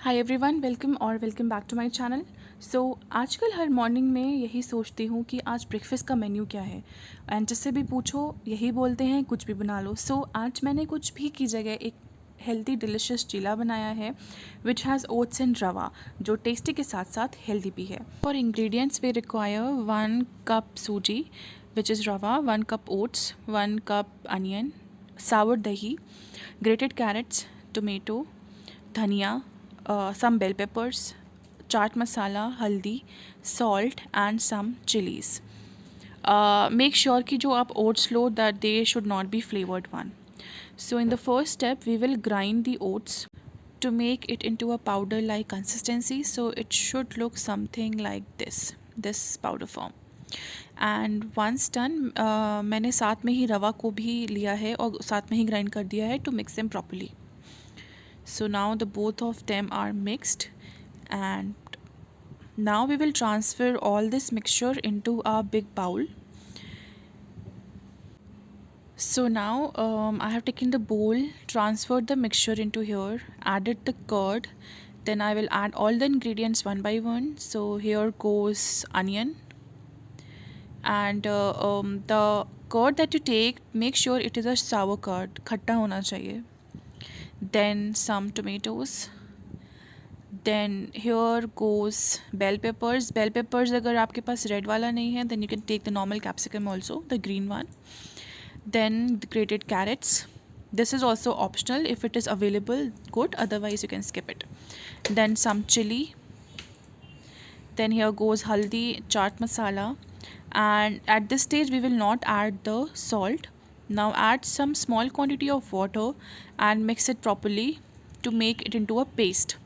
Hi everyone, welcome back to my channel. आजकल हर morning में यही सोचती हूँ कि आज ब्रेकफास्ट का मेन्यू क्या है। एंड जिससे भी पूछो यही बोलते हैं कुछ भी बना लो। आज मैंने कुछ भी की जगह एक हेल्दी डिलिशियस चीला बनाया है विच हैज़ ओट्स एंड रवा, जो टेस्टी के साथ साथ हेल्दी भी है। For ingredients we require 1 cup suji which is rava, 1 cup oats, 1 cup onion, sour dahi, grated carrots, tomato, dhania, some bell peppers, chaat masala, haldi, salt and some chilies. Make sure कि जो आप oats low that they should not be flavored one. So in the first step we will grind the oats to make it into a powder like consistency. So it should look something like this powder form. And once done, मैंने साथ में ही रवा को भी लिया है और साथ में ही ग्राइंड कर दिया है to mix them properly. So now the both of them are mixed, and now we will transfer all this mixture into a big bowl. So now I have taken the bowl, transferred the mixture into here, added the curd, then I will add all the ingredients one by one. So here goes onion, and the curd that you take, make sure it is a sour curd, खट्टा होना चाहिए. Then some tomatoes, then here goes bell peppers. Bell peppers अगर आपके पास red वाला नहीं है then you can take the normal capsicum also, the green one. Then the grated carrots. This is also optional, if it is available good, otherwise you can skip it. Then some chili, then here goes haldi, chaat masala, and at this stage we will not add the salt. Now add some small quantity of water and mix it properly to make it into a paste.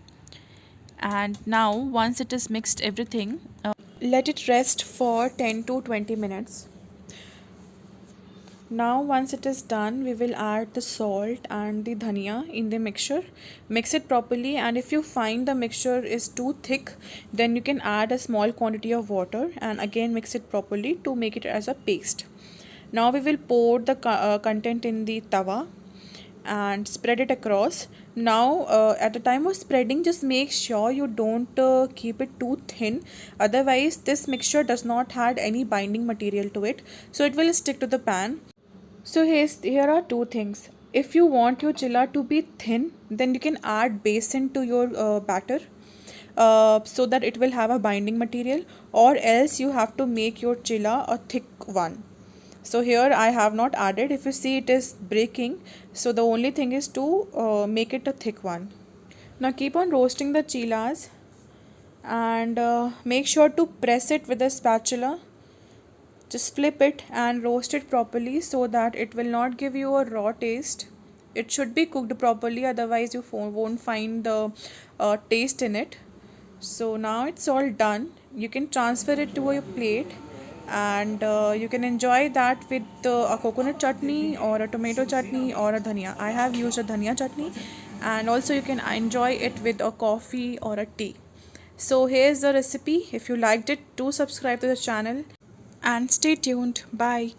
And now once it is mixed everything, let it rest for 10 to 20 minutes. Now once it is done, we will add the salt and the dhania in the mixture. Mix it properly, and if you find the mixture is too thick, then you can add a small quantity of water and again mix it properly to make it as a paste. Now we will pour the content in the tawa and spread it across. Now at the time of spreading, just make sure you don't keep it too thin, otherwise this mixture does not have any binding material to it, so it will stick to the pan. So here are two things. If you want your chilla to be thin, then you can add besan to your batter so that it will have a binding material, or else you have to make your chilla a thick one. So here I have not added. If you see it is breaking, so the only thing is to make it a thick one. Now keep on roasting the chillas and make sure to press it with a spatula. Just flip it and roast it properly so that it will not give you a raw taste. It should be cooked properly, otherwise you won't find the taste in it. So now it's all done. You can transfer it to your plate, and you can enjoy that with a coconut chutney or a tomato chutney or a dhania. I have used a dhania chutney, and also you can enjoy it with a coffee or a tea. So here's the recipe. If you liked it, do subscribe to the channel and stay tuned. Bye.